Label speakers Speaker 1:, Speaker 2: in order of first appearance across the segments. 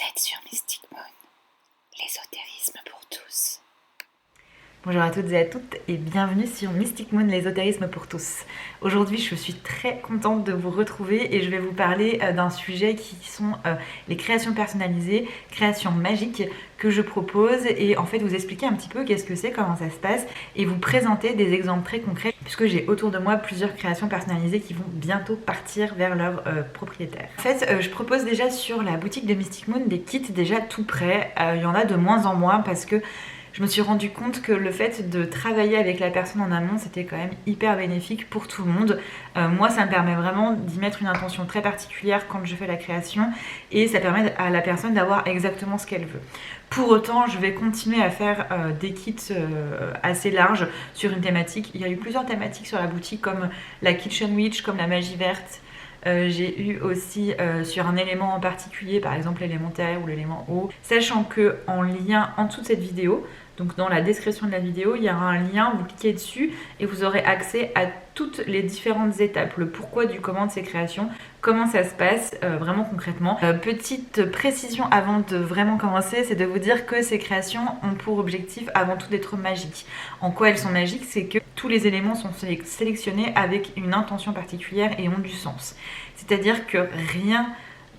Speaker 1: êtes sur Mystic Moon, l'ésotérisme pour tous.
Speaker 2: Bonjour à toutes et à toutes et bienvenue sur Mystic Moon, l'ésotérisme pour tous. Aujourd'hui, je suis très contente de vous retrouver et je vais vous parler d'un sujet qui sont les créations personnalisées, créations magiques que je propose et en fait vous expliquer un petit peu qu'est-ce que c'est, comment ça se passe et vous présenter des exemples très concrets puisque j'ai autour de moi plusieurs créations personnalisées qui vont bientôt partir vers leur propriétaire. En fait, je propose déjà sur la boutique de Mystic Moon des kits déjà tout prêts. Il y en a de moins en moins parce que je me suis rendu compte que le fait de travailler avec la personne en amont, c'était quand même hyper bénéfique pour tout le monde. Moi, ça me permet vraiment d'y mettre une intention très particulière quand je fais la création et ça permet à la personne d'avoir exactement ce qu'elle veut. Pour autant, je vais continuer à faire des kits assez larges sur une thématique. Il y a eu plusieurs thématiques sur la boutique comme la Kitchen Witch, comme la magie verte. J'ai eu aussi sur un élément en particulier, par exemple l'élément terre ou l'élément eau, sachant que en lien en dessous de cette vidéo, donc dans la description de la vidéo, il y aura un lien, vous cliquez dessus et vous aurez accès à toutes les différentes étapes, le pourquoi du comment de ces créations, comment ça se passe vraiment concrètement. Petite précision avant de vraiment commencer, c'est de vous dire que ces créations ont pour objectif avant tout d'être magiques. En quoi elles sont magiques, c'est que tous les éléments sont sélectionnés avec une intention particulière et ont du sens. C'est-à-dire que rien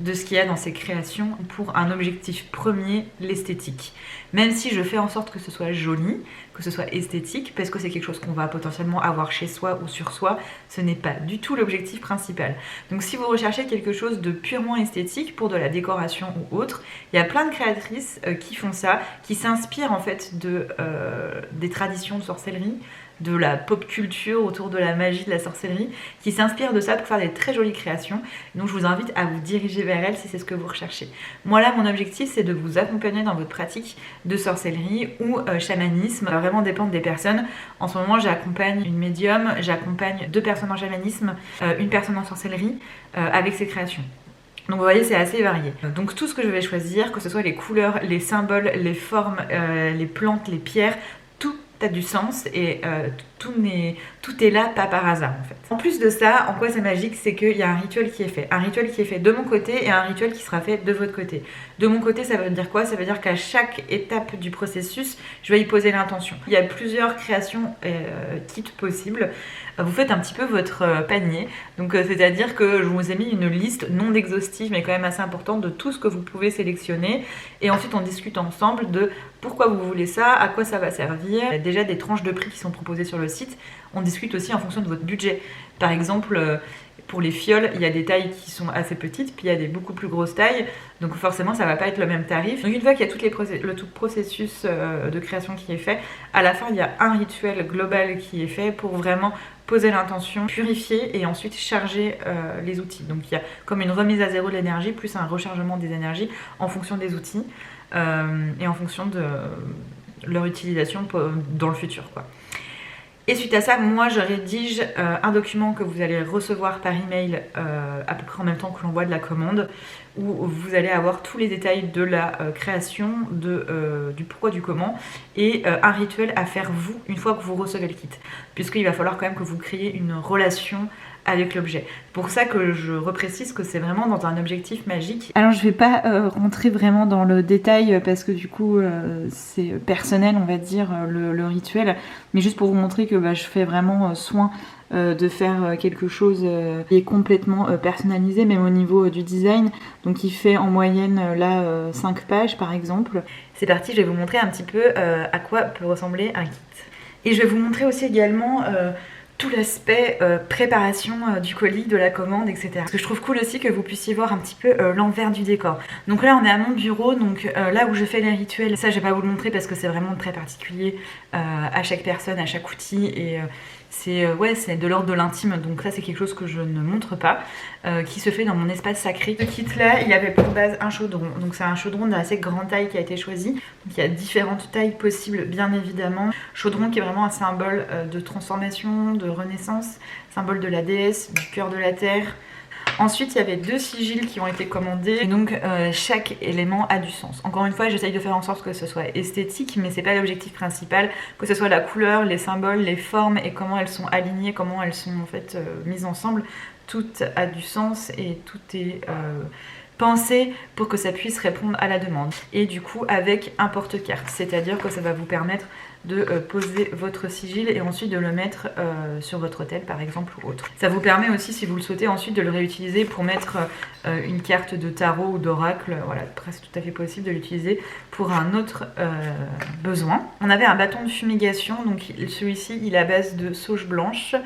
Speaker 2: de ce qu'il y a dans ces créations pour un objectif premier, l'esthétique. Même si je fais en sorte que ce soit joli, que ce soit esthétique, parce que c'est quelque chose qu'on va potentiellement avoir chez soi ou sur soi, ce n'est pas du tout l'objectif principal. Donc si vous recherchez quelque chose de purement esthétique pour de la décoration ou autre, il y a plein de créatrices qui font ça, qui s'inspirent en fait des traditions de sorcellerie, de la pop culture autour de la magie, de la sorcellerie, qui s'inspirent de ça pour faire des très jolies créations. Donc je vous invite à vous diriger vers elles si c'est ce que vous recherchez. Moi là, mon objectif, c'est de vous accompagner dans votre pratique de sorcellerie ou chamanisme. Ça va vraiment dépendre des personnes. En ce moment, j'accompagne une médium, j'accompagne 2 personnes en chamanisme, une personne en sorcellerie avec ces créations. Donc vous voyez, c'est assez varié. Donc tout ce que je vais choisir, que ce soit les couleurs, les symboles, les formes, les plantes, les pierres, tout a du sens et tout est là pas par hasard en fait. En plus de ça, en quoi c'est magique, c'est qu'il y a un rituel qui est fait. Un rituel qui est fait de mon côté et un rituel qui sera fait de votre côté. De mon côté, ça veut dire quoi? Ça veut dire qu'à chaque étape du processus, je vais y poser l'intention. Il y a plusieurs créations kits possibles. Vous faites un petit peu votre panier. Donc c'est-à-dire que je vous ai mis une liste non exhaustive mais quand même assez importante de tout ce que vous pouvez sélectionner. Et ensuite on discute ensemble de pourquoi vous voulez ça, à quoi ça va servir. Il y a déjà des tranches de prix qui sont proposées sur le site. On discute aussi en fonction de votre budget. Par exemple, pour les fioles, il y a des tailles qui sont assez petites, puis il y a des beaucoup plus grosses tailles. Donc forcément, ça ne va pas être le même tarif. Donc une fois qu'il y a le tout processus de création qui est fait, à la fin, il y a un rituel global qui est fait pour vraiment poser l'intention, purifier et ensuite charger les outils. Donc il y a comme une remise à zéro de l'énergie, plus un rechargement des énergies en fonction des outils et en fonction de leur utilisation dans le futur, quoi. Et suite à ça, moi je rédige un document que vous allez recevoir par email à peu près en même temps que l'envoi de la commande, où vous allez avoir tous les détails de la création, du pourquoi, du comment, et un rituel à faire vous une fois que vous recevez le kit, puisqu'il va falloir quand même que vous créiez une relation avec l'objet. Pour ça que je reprécise que c'est vraiment dans un objectif magique. Alors je vais pas rentrer vraiment dans le détail parce que du coup c'est personnel on va dire le rituel, mais juste pour vous montrer que je fais vraiment soin de faire quelque chose qui est complètement personnalisé, même au niveau du design. Donc il fait en moyenne 5 pages par exemple. C'est parti, je vais vous montrer un petit peu à quoi peut ressembler un kit. Et je vais vous montrer aussi également tout l'aspect préparation du colis, de la commande, etc. Parce que je trouve cool aussi que vous puissiez voir un petit peu l'envers du décor. Donc là on est à mon bureau, donc là où je fais les rituels, ça je vais pas vous le montrer parce que c'est vraiment très particulier à chaque personne, à chaque outil, et c'est de l'ordre de l'intime, donc ça c'est quelque chose que je ne montre pas, qui se fait dans mon espace sacré. Ce kit là, il y avait pour base un chaudron, donc c'est un chaudron d'assez grande taille qui a été choisi, donc il y a différentes tailles possibles bien évidemment. Chaudron qui est vraiment un symbole de transformation, de renaissance, symbole de la déesse, du cœur de la terre. Ensuite, il y avait 2 sigils qui ont été commandés, et donc chaque élément a du sens. Encore une fois, j'essaye de faire en sorte que ce soit esthétique, mais c'est pas l'objectif principal, que ce soit la couleur, les symboles, les formes et comment elles sont alignées, comment elles sont en fait mises ensemble. Tout a du sens et tout est pensé pour que ça puisse répondre à la demande. Et du coup avec un porte-carte, c'est-à-dire que ça va vous permettre de poser votre sigil et ensuite de le mettre sur votre hôtel par exemple ou autre. Ça vous permet aussi, si vous le souhaitez, ensuite de le réutiliser pour mettre une carte de tarot ou d'oracle. Voilà, presque tout à fait possible de l'utiliser pour un autre besoin. On avait un bâton de fumigation, donc celui-ci il est à base de sauge blanche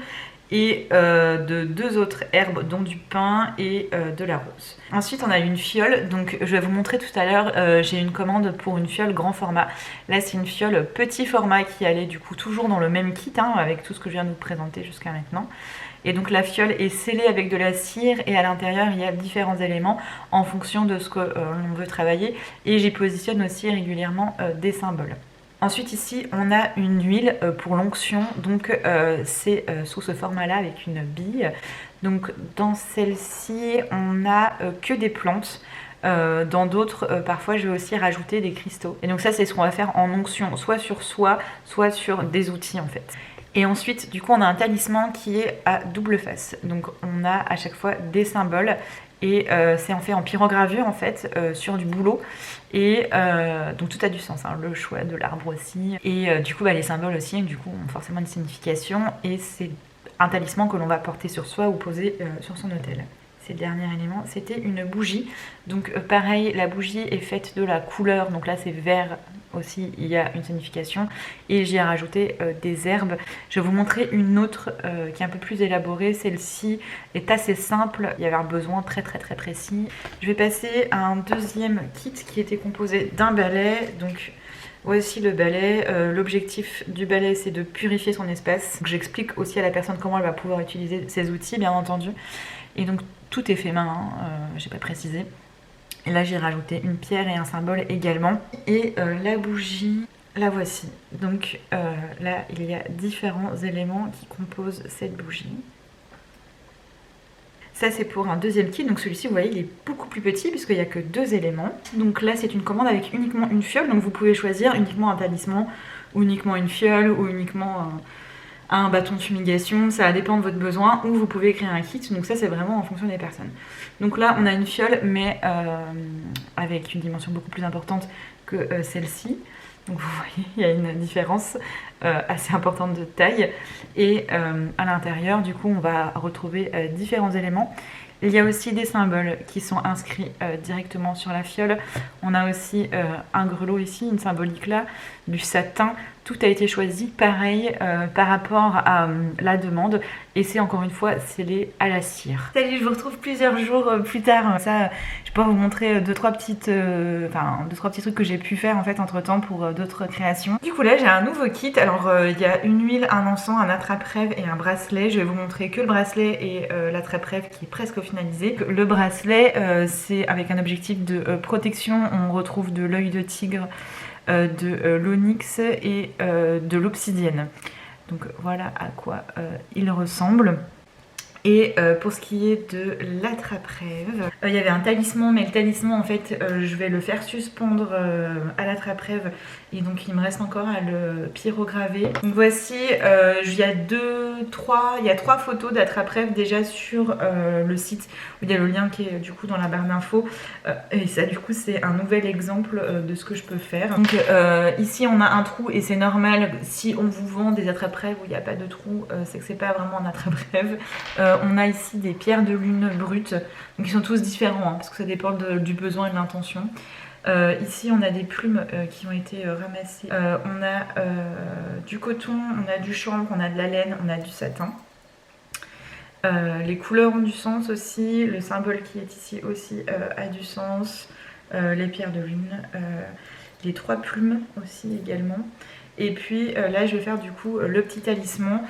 Speaker 2: et de 2 autres herbes dont du pin et de la rose. Ensuite on a une fiole, donc je vais vous montrer tout à l'heure, j'ai une commande pour une fiole grand format. Là c'est une fiole petit format qui allait du coup toujours dans le même kit hein, avec tout ce que je viens de vous présenter jusqu'à maintenant. Et donc la fiole est scellée avec de la cire et à l'intérieur il y a différents éléments en fonction de ce que l'on veut travailler et j'y positionne aussi régulièrement des symboles. Ensuite ici on a une huile pour l'onction, donc c'est sous ce format là avec une bille. Donc dans celle-ci on a que des plantes. Dans d'autres, parfois je vais aussi rajouter des cristaux. Et donc ça c'est ce qu'on va faire en onction, soit sur soi, soit sur des outils en fait. Et ensuite du coup on a un talisman qui est à double face. Donc on a à chaque fois des symboles. Et c'est en fait en pyrogravure en fait sur du bouleau et donc tout a du sens hein, le choix de l'arbre aussi et du coup bah, les symboles aussi du coup ont forcément une signification et c'est un talisman que l'on va porter sur soi ou poser sur son autel. C'est le dernier élément, c'était une bougie. Donc pareil, la bougie est faite de la couleur, donc là c'est vert aussi, il y a une signification. Et j'y ai rajouté des herbes. Je vais vous montrer une autre qui est un peu plus élaborée. Celle-ci est assez simple, il y avait un besoin très précis. Je vais passer à un deuxième kit qui était composé d'un balai. Donc voici le balai. L'objectif du balai c'est de purifier son espace. J'explique aussi à la personne comment elle va pouvoir utiliser ces outils bien entendu. Et donc tout est fait main, hein, j'ai pas précisé. Et là j'ai rajouté une pierre et un symbole également. Et la bougie, la voici. Donc là il y a différents éléments qui composent cette bougie. Ça c'est pour un deuxième kit, donc celui-ci vous voyez il est beaucoup plus petit puisqu'il n'y a que 2 éléments. Donc là c'est une commande avec uniquement une fiole, donc vous pouvez choisir uniquement un talisman, ou uniquement une fiole, ou uniquement un bâton de fumigation, ça dépend de votre besoin, ou vous pouvez créer un kit, donc ça c'est vraiment en fonction des personnes. Donc là on a une fiole mais avec une dimension beaucoup plus importante que celle-ci. Donc vous voyez, il y a une différence assez importante de taille. Et à l'intérieur, du coup, on va retrouver différents éléments. Il y a aussi des symboles qui sont inscrits directement sur la fiole. On a aussi un grelot ici, une symbolique là, du satin. Tout a été choisi pareil par rapport à la demande. Et c'est encore une fois scellé à la cire. Salut, je vous retrouve plusieurs jours plus tard. Ça, je peux vous montrer deux trois petits trucs que j'ai pu faire en fait entre temps pour d'autres créations. Du coup là j'ai un nouveau kit. Alors il y a une huile, un encens, un attrape-rêve et un bracelet. Je vais vous montrer que le bracelet et l'attrape-rêve qui est presque finalisé. Le bracelet c'est avec un objectif de protection. On retrouve de l'œil de tigre, de l'onyx et de l'obsidienne. Donc voilà à quoi il ressemble. Et pour ce qui est de l'attrape-rêve, il y avait un talisman, mais le talisman en fait je vais le faire suspendre à l'attrape-rêve et donc il me reste encore à le pyrograver. Donc voici, il y a 3 photos d'attrape-rêve déjà sur le site où il y a le lien qui est du coup dans la barre d'infos et ça du coup c'est un nouvel exemple de ce que je peux faire. Donc ici on a un trou et c'est normal, si on vous vend des attrape-rêve où il n'y a pas de trou, c'est que c'est pas vraiment un attrape-rêve. On a ici des pierres de lune brutes, donc ils sont tous différents hein, parce que ça dépend du besoin et de l'intention. Ici on a des plumes qui ont été ramassées, on a du coton, on a du chanvre, on a de la laine, on a du satin. Les couleurs ont du sens aussi, le symbole qui est ici aussi a du sens, les pierres de lune, les 3 plumes aussi également. Et puis là je vais faire du coup le petit talisman.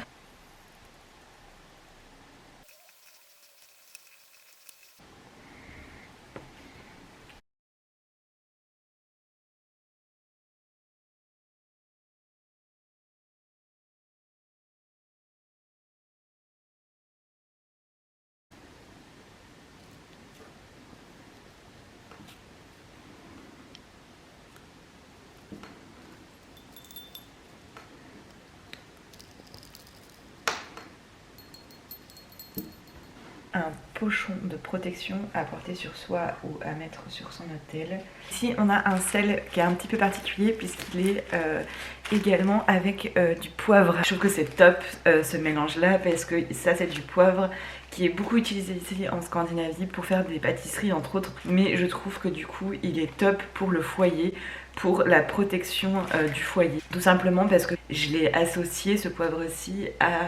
Speaker 2: Un pochon de protection à porter sur soi ou à mettre sur son autel. Ici on a un sel qui est un petit peu particulier puisqu'il est également avec du poivre. Je trouve que c'est top ce mélange là parce que ça c'est du poivre qui est beaucoup utilisé ici en Scandinavie pour faire des pâtisseries entre autres, mais je trouve que du coup il est top pour le foyer, pour la protection du foyer. Tout simplement parce que je l'ai associé, ce poivre-ci, à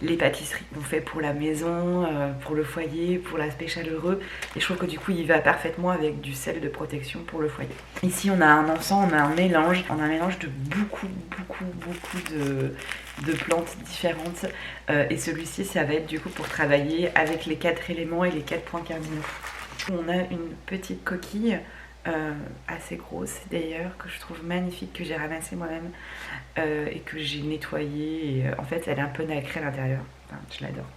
Speaker 2: les pâtisseries qu'on fait pour la maison, pour le foyer, pour l'aspect chaleureux. Et je trouve que du coup il va parfaitement avec du sel de protection pour le foyer. Ici on a un encens, on a un mélange de beaucoup de plantes différentes. Et celui-ci ça va être du coup pour travailler avec les 4 éléments et les 4 points cardinaux. On a une petite coquille assez grosse d'ailleurs, que je trouve magnifique, que j'ai ramassée moi-même et que j'ai nettoyée. Et, en fait elle est un peu nacrée à l'intérieur, enfin, je l'adore.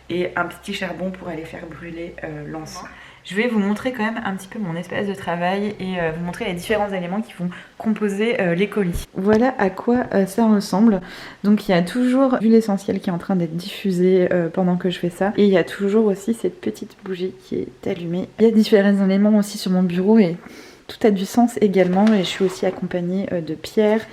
Speaker 2: Et un petit charbon pour aller faire brûler l'encens. Je vais vous montrer quand même un petit peu mon espace de travail et vous montrer les différents éléments qui vont composer les colis. Voilà à quoi ça ressemble. Donc il y a toujours l'huile essentielle qui est en train d'être diffusée pendant que je fais ça. Et il y a toujours aussi cette petite bougie qui est allumée. Il y a différents éléments aussi sur mon bureau et tout a du sens également. Et je suis aussi accompagnée de pierres,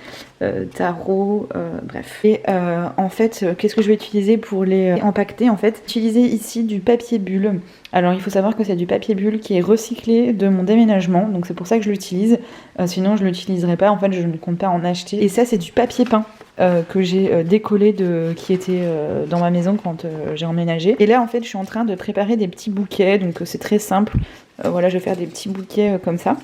Speaker 2: tarot, bref. Et en fait, qu'est-ce que je vais utiliser pour les empaqueter en fait? Utiliser ici du papier bulle. Alors il faut savoir que c'est du papier bulle qui est recyclé de mon déménagement, donc c'est pour ça que je l'utilise, sinon je ne l'utiliserai pas, en fait je ne compte pas en acheter. Et ça c'est du papier peint que j'ai décollé qui était dans ma maison quand j'ai emménagé. Et là en fait je suis en train de préparer des petits bouquets, donc c'est très simple, voilà je vais faire des petits bouquets comme ça.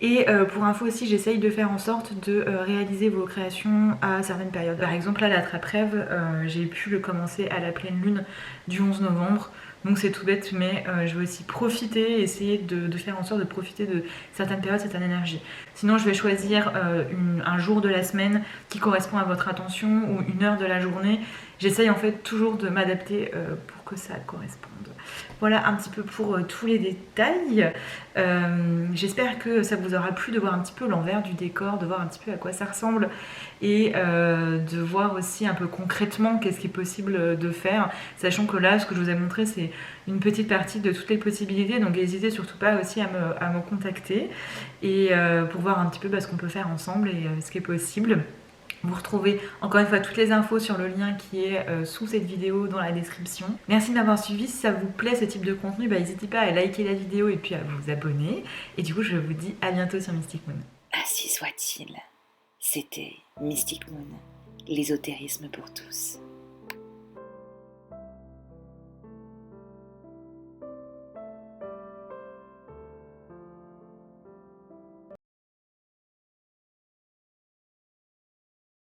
Speaker 2: Et pour info aussi, j'essaye de faire en sorte de réaliser vos créations à certaines périodes. Par exemple, là, l'attrape-rêve, j'ai pu le commencer à la pleine lune du 11 novembre. Donc c'est tout bête, mais je vais aussi profiter, essayer de faire en sorte de profiter de certaines périodes, certaines énergies. Sinon, je vais choisir un jour de la semaine qui correspond à votre attention ou une heure de la journée. J'essaye en fait toujours de m'adapter pour que ça corresponde. Voilà un petit peu pour tous les détails. J'espère que ça vous aura plu de voir un petit peu l'envers du décor, de voir un petit peu à quoi ça ressemble et de voir aussi un peu concrètement qu'est-ce qui est possible de faire, sachant que là ce que je vous ai montré c'est une petite partie de toutes les possibilités, donc n'hésitez surtout pas aussi à me contacter et pour voir un petit peu ce qu'on peut faire ensemble et ce qui est possible. Vous retrouvez encore une fois toutes les infos sur le lien qui est sous cette vidéo dans la description. Merci de m'avoir suivi. Si ça vous plaît ce type de contenu, n'hésitez pas à liker la vidéo et puis à vous abonner. Et du coup, je vous dis à bientôt sur Mystic Moon.
Speaker 1: Ainsi soit-il. C'était Mystic Moon, l'ésotérisme pour tous.